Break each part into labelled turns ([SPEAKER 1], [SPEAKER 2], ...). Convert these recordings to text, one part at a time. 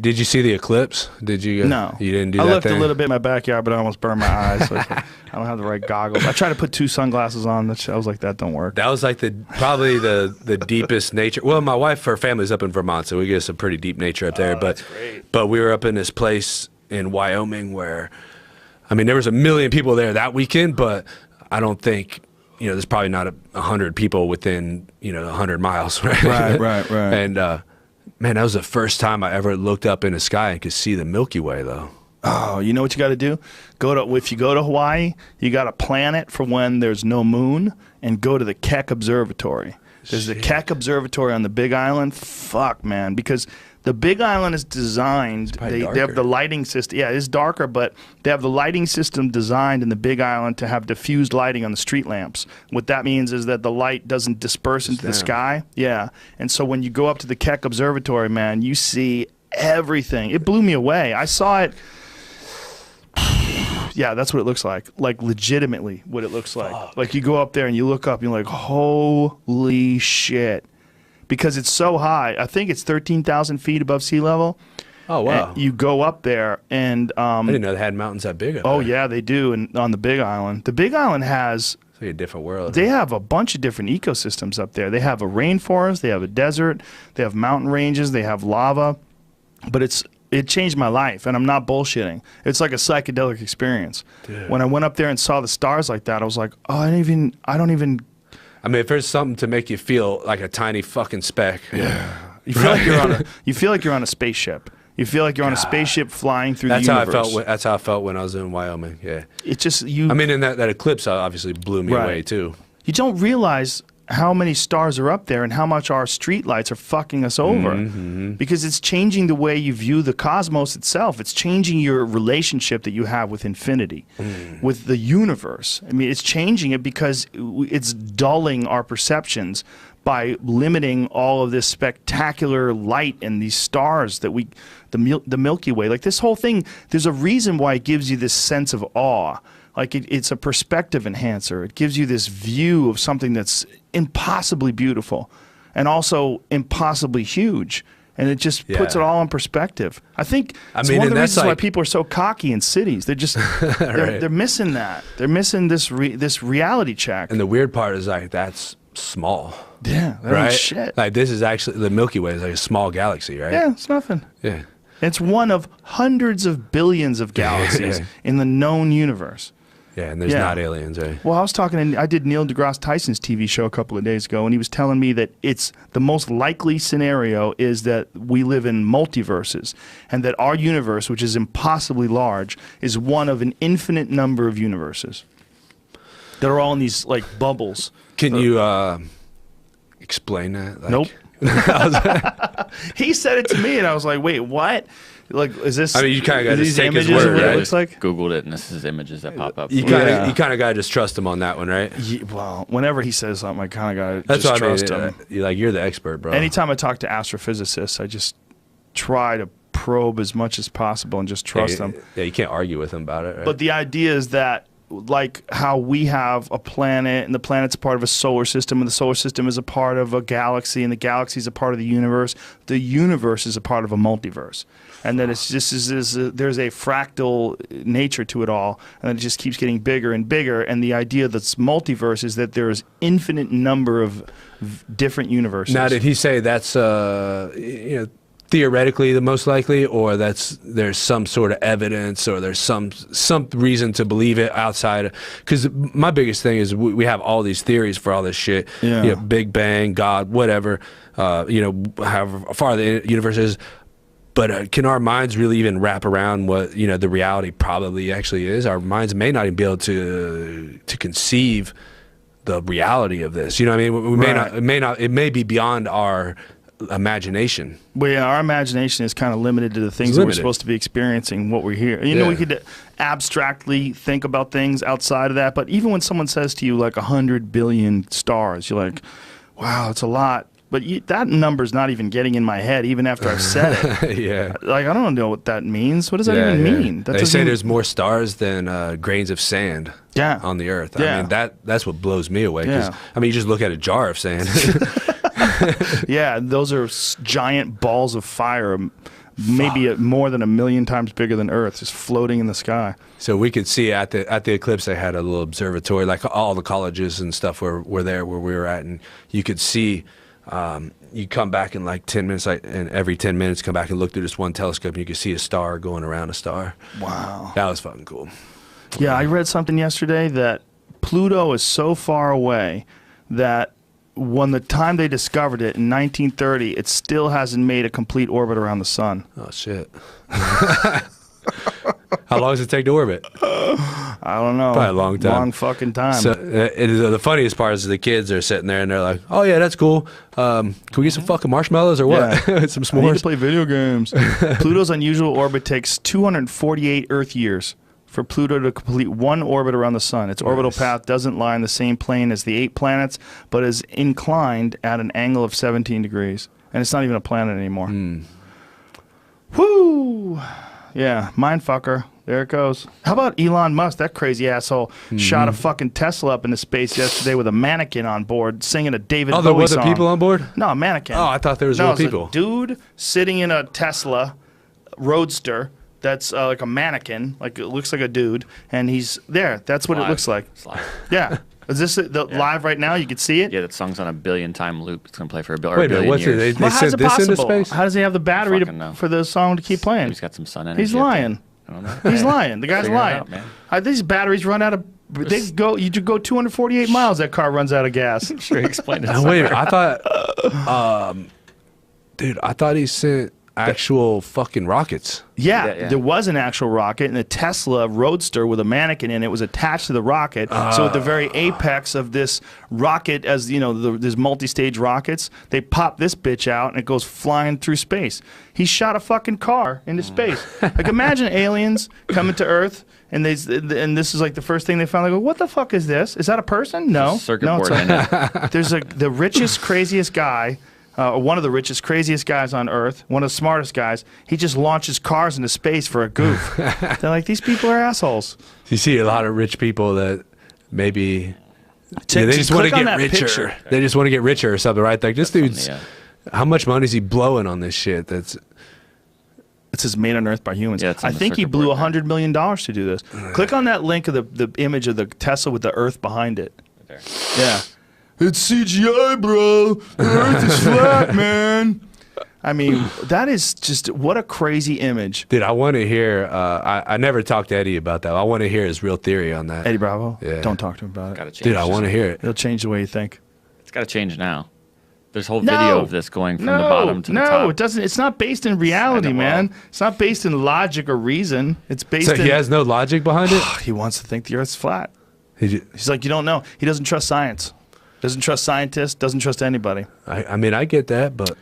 [SPEAKER 1] Did you see the eclipse? Did you?
[SPEAKER 2] No.
[SPEAKER 1] You didn't do that
[SPEAKER 2] I looked
[SPEAKER 1] thing?
[SPEAKER 2] a little bit in my backyard, but I almost burned my eyes. So I don't have the right goggles. I tried to put 2 sunglasses on. I was like, that don't work.
[SPEAKER 1] That was like probably the deepest nature. Well, my wife, her family's up in Vermont, so we get some pretty deep nature up there. But we were up in this place in Wyoming where, I mean, there was 1 million people there that weekend, but I don't think, there's probably not 100 people within, 100 miles, right?
[SPEAKER 2] Right.
[SPEAKER 1] And man, that was the first time I ever looked up in the sky and could see the Milky Way, though.
[SPEAKER 2] Oh, you know what you got to do? If you go to Hawaii, you got to plan it for when there's no moon and go to the Keck Observatory. There's the Keck Observatory on the Big Island. Fuck, man, because the Big Island is designed. They have the lighting system. Yeah, it's darker, but they have the lighting system designed in the Big Island to have diffused lighting on the street lamps. What that means is that the light doesn't disperse into the sky. Yeah, and so when you go up to the Keck Observatory, man, you see everything. It blew me away. I saw it. Yeah, that's what it looks like. Like, legitimately what it looks like. Fuck. Like, you go up there and you look up and you're like, holy shit. Because it's so high. I think it's 13,000 feet above sea level. Oh, wow. And you go up there and... I
[SPEAKER 1] didn't know they had mountains that big up there.
[SPEAKER 2] Oh, yeah, they do on the Big Island. The Big Island has...
[SPEAKER 1] It's like a different world.
[SPEAKER 2] They have a bunch of different ecosystems up there. They have a rainforest. They have a desert. They have mountain ranges. They have lava. But it changed my life, and I'm not bullshitting. It's like a psychedelic experience. Dude. When I went up there and saw the stars like that, I was like, oh, I don't even.
[SPEAKER 1] I mean, if there's something to make you feel like a tiny fucking speck.
[SPEAKER 2] Yeah. You feel like you're on a spaceship. You feel like you're on a spaceship flying through the universe.
[SPEAKER 1] That's how I felt when I was in Wyoming. Yeah.
[SPEAKER 2] It just
[SPEAKER 1] I mean, and that eclipse obviously blew me away too.
[SPEAKER 2] You don't realize how many stars are up there and how much our street lights are fucking us over. Because it's changing the way you view the cosmos itself. It's changing your relationship that you have with infinity, with the universe. I mean, it's changing it because it's dulling our perceptions by limiting all of this spectacular light and these stars that the Milky Way. Like, this whole thing, there's a reason why it gives you this sense of awe. Like, it's a perspective enhancer. It gives you this view of something that's impossibly beautiful and also impossibly huge. And it just puts it all in perspective. I think it's one of the reasons why people are so cocky in cities. They're just, they're missing that. They're missing this reality check.
[SPEAKER 1] And the weird part is, like, that's small.
[SPEAKER 2] Yeah, right? Shit.
[SPEAKER 1] Like, this is actually, the Milky Way is like a small galaxy, right?
[SPEAKER 2] Yeah, it's nothing.
[SPEAKER 1] Yeah.
[SPEAKER 2] It's one of hundreds of billions of galaxies in the known universe.
[SPEAKER 1] Yeah, and there's not aliens, right?
[SPEAKER 2] Well, I did Neil deGrasse Tyson's TV show a couple of days ago, and he was telling me that it's the most likely scenario is that we live in multiverses, and that our universe, which is impossibly large, is one of an infinite number of universes that are all in these, like, bubbles.
[SPEAKER 1] Can you explain that? Like,
[SPEAKER 2] nope. He said it to me, and I was like, wait, what? Like, is this?
[SPEAKER 1] I mean, you kind of got to take his
[SPEAKER 2] word,
[SPEAKER 1] right?
[SPEAKER 2] It looks like?
[SPEAKER 3] Googled it, and this is images that pop up.
[SPEAKER 1] You kind of got to just trust him on that one, right?
[SPEAKER 2] Well, whenever he says something, I kind of got to just trust him.
[SPEAKER 1] You're the expert, bro.
[SPEAKER 2] Anytime I talk to astrophysicists, I just try to probe as much as possible and just trust them.
[SPEAKER 1] Yeah, you can't argue with them about it, right?
[SPEAKER 2] But the idea is that, like how we have a planet, and the planet's a part of a solar system, and the solar system is a part of a galaxy, and the galaxy is a part of the universe is a part of a multiverse. And that it's just there's a fractal nature to it all, and it just keeps getting bigger and bigger. And the idea that's multiverse is that there's infinite number of different universes.
[SPEAKER 1] Now, did he say that's theoretically the most likely, or there's some sort of evidence, or there's some reason to believe it outside? Because my biggest thing is we have all these theories for all this shit. Yeah. Big Bang, God, whatever. However far the universe is. But can our minds really even wrap around what the reality probably actually is? Our minds may not even be able to conceive the reality of this. You know what I mean? We may not. It may not. It may be beyond our imagination.
[SPEAKER 2] Well, yeah, our imagination is kind of limited to the things that we're supposed to be experiencing, what we're here. You know, we could abstractly think about things outside of that, but even when someone says to you like 100 billion stars, you're like, wow, it's a lot. But that number's not even getting in my head, even after I've said it.
[SPEAKER 1] Yeah.
[SPEAKER 2] Like, I don't know what that means. What does that even mean?
[SPEAKER 1] They say there's more stars than grains of sand on the Earth. I mean, that's what blows me away. Because I mean, you just look at a jar of sand.
[SPEAKER 2] Yeah, those are giant balls of fire maybe more than 1 million times bigger than Earth, just floating in the sky.
[SPEAKER 1] So we could see at the eclipse, they had a little observatory, like all the colleges and stuff were there where we were at, and you could see. You come back in like 10 minutes, and every 10 minutes come back and look through this one telescope, and you could see a star going around a star. Wow, that was fucking cool.
[SPEAKER 2] Yeah, I read something yesterday that Pluto is so far away that when the time they discovered it in 1930, it still hasn't made a complete orbit around the sun.
[SPEAKER 1] Oh shit. How long does it take to orbit?
[SPEAKER 2] I don't know.
[SPEAKER 1] Probably a long time.
[SPEAKER 2] Long fucking time.
[SPEAKER 1] So the funniest part is the kids are sitting there and they're like, "Oh yeah, that's cool. Can we get some fucking marshmallows or what?
[SPEAKER 2] Yeah.
[SPEAKER 1] Some
[SPEAKER 2] I need
[SPEAKER 1] s'mores."
[SPEAKER 2] to play video games. Pluto's unusual orbit takes 248 Earth years for Pluto to complete one orbit around the sun. Its orbital path doesn't lie in the same plane as the 8 planets, but is inclined at an angle of 17 degrees. And it's not even a planet anymore. Whoo! Yeah, mindfucker. There it goes. How about Elon Musk, that crazy asshole, shot a fucking Tesla up into space yesterday with a mannequin on board singing a David Bowie song.
[SPEAKER 1] Oh, there wasn't people on board?
[SPEAKER 2] No, a mannequin.
[SPEAKER 1] Oh, I thought there was real people.
[SPEAKER 2] A dude sitting in a Tesla Roadster that's like a mannequin, like it looks like a dude, and he's there. That's what it looks like. Yeah. Is this live right now? You can see it?
[SPEAKER 3] Yeah, that song's on a billion-time loop. It's going to play for a
[SPEAKER 1] Wait a minute,
[SPEAKER 3] billion
[SPEAKER 1] what's
[SPEAKER 3] years.
[SPEAKER 1] it? They sent this into space?
[SPEAKER 2] How does he have the battery for the song to keep playing?
[SPEAKER 3] He's got some sun energy.
[SPEAKER 2] He's lying.
[SPEAKER 3] I don't know.
[SPEAKER 2] He's lying. The guy's
[SPEAKER 3] Figure it
[SPEAKER 2] lying.
[SPEAKER 3] out, man.
[SPEAKER 2] These batteries run out of. They go. You go 248 miles. That car runs out of gas.
[SPEAKER 3] Sure, explain it.
[SPEAKER 1] Wait a minute. I thought, dude, I thought he sent actual fucking rockets.
[SPEAKER 2] Yeah, there was an actual rocket, and a Tesla Roadster with a mannequin in it was attached to the rocket. So at the very apex of this rocket, as you know, there's multi-stage rockets, they pop this bitch out, and it goes flying through space. He shot a fucking car into space. Like, imagine aliens coming to Earth, and this is like the first thing they found. They go, "What the fuck is this? Is that a person?" No,
[SPEAKER 3] circuit
[SPEAKER 2] no,
[SPEAKER 3] board in it.
[SPEAKER 2] There's the richest, craziest guy. One of the richest, craziest guys on Earth, one of the smartest guys, he just launches cars into space for a goof. They're like, these people are assholes.
[SPEAKER 1] You see a lot of rich people that maybe they just want to get richer.
[SPEAKER 2] Picture.
[SPEAKER 1] They just want to get richer or something, right? Like, this dude's, how much money is he blowing on this shit? It
[SPEAKER 2] says made on Earth by humans.
[SPEAKER 3] Yeah,
[SPEAKER 2] I think he blew $100 million to do this. Click on that link of the image of the Tesla with the Earth behind it.
[SPEAKER 3] Right there.
[SPEAKER 2] Yeah. It's CGI, bro. The Earth is flat, man. I mean, that is just, what a crazy image.
[SPEAKER 1] Dude, I want to hear, I never talked to Eddie about that. I want to hear his real theory on that.
[SPEAKER 2] Eddie Bravo?
[SPEAKER 1] Yeah.
[SPEAKER 2] Don't talk to him about it.
[SPEAKER 3] Gotta change.
[SPEAKER 1] Dude, I want to hear it.
[SPEAKER 2] It'll change the way you think.
[SPEAKER 3] It's got to change now. There's a whole video of this going from the bottom to the top.
[SPEAKER 2] No, it doesn't. It's not based in reality, man. It's not based in logic or reason. It's based in...
[SPEAKER 1] So he has no logic behind it?
[SPEAKER 2] He wants to think the Earth's flat. He's like, you don't know. He doesn't trust science. Doesn't trust scientists, doesn't trust anybody.
[SPEAKER 1] I mean, I get that, but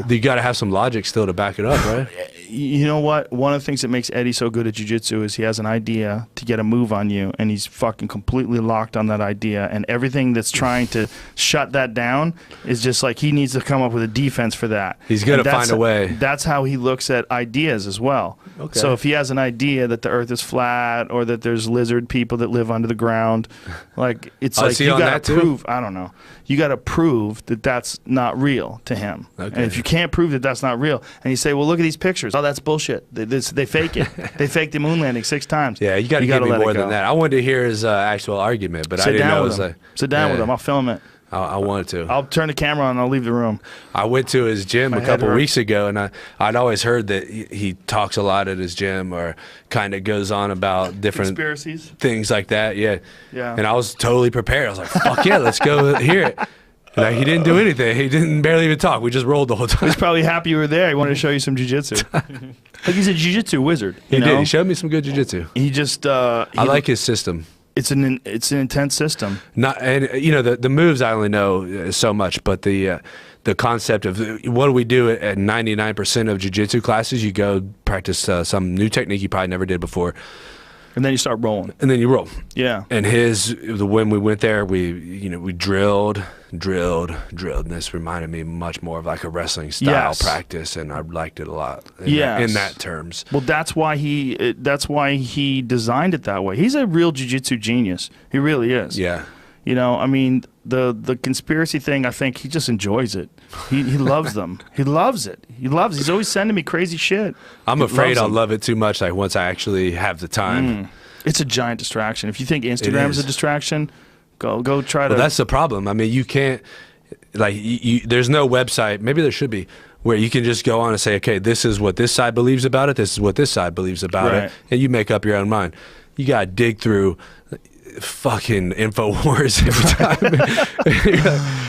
[SPEAKER 1] you got to have some logic still to back it up, right?
[SPEAKER 2] You know what? One of the things that makes Eddie so good at jiu-jitsu is he has an idea to get a move on you, and he's fucking completely locked on that idea, and everything that's trying to shut that down is just like he needs to come up with a defense for that.
[SPEAKER 1] He's going to find a way.
[SPEAKER 2] That's how he looks at ideas as well. Okay. So if he has an idea that the Earth is flat or that there's lizard people that live under the ground, like it's like you got to prove. I don't know. You got to prove that that's not real to him. Okay. And if you can't prove that that's not real, and you say, "Well, look at these pictures. Oh, that's bullshit. They fake it. They faked the moon landing 6 times."
[SPEAKER 1] Yeah, you got to give me more than that. I wanted to hear his actual argument, but I didn't know it was like.
[SPEAKER 2] Sit down with him. I'll film it.
[SPEAKER 1] I wanted to.
[SPEAKER 2] I'll turn the camera on and I'll leave the room.
[SPEAKER 1] I went to his gym a couple weeks ago, and I'd always heard that he talks a lot at his gym, or kind of goes on about different
[SPEAKER 2] conspiracies,
[SPEAKER 1] things like that. Yeah.
[SPEAKER 2] Yeah.
[SPEAKER 1] And I was totally prepared. I was like, "Fuck yeah, let's go hear it." And he didn't do anything. He didn't barely even talk. We just rolled the whole time.
[SPEAKER 2] He's probably happy you were there. He wanted to show you some jiu-jitsu. Like, he's a jiu-jitsu wizard.
[SPEAKER 1] He did. He showed me some good jiu-jitsu.
[SPEAKER 2] He just.
[SPEAKER 1] I like his system.
[SPEAKER 2] It's an intense system.
[SPEAKER 1] And you know, the moves I only know so much, but the concept of what do we do at 99% of jiu-jitsu classes? You go practice some new technique you probably never did before,
[SPEAKER 2] and then you start rolling.
[SPEAKER 1] And then you roll.
[SPEAKER 2] Yeah.
[SPEAKER 1] And when we went there, we drilled, and this reminded me much more of like a wrestling style practice, and I liked it a lot. In that terms.
[SPEAKER 2] Well, that's why he designed it that way. He's a real jiu-jitsu genius. He really is.
[SPEAKER 1] Yeah.
[SPEAKER 2] You know, I mean, the conspiracy thing, I think he just enjoys it. He loves them. He loves it. He's always sending me crazy shit.
[SPEAKER 1] I'm afraid I'll love it too much, like, once I actually have the time.
[SPEAKER 2] It's a giant distraction. If you think Instagram is a distraction, go try to...
[SPEAKER 1] Well, that's the problem. I mean, you can't, like, there's no website, maybe there should be, where you can just go on and say, okay, this is what this side believes about it, this is what this side believes about it, and you make up your own mind. You got to dig through fucking InfoWars every time.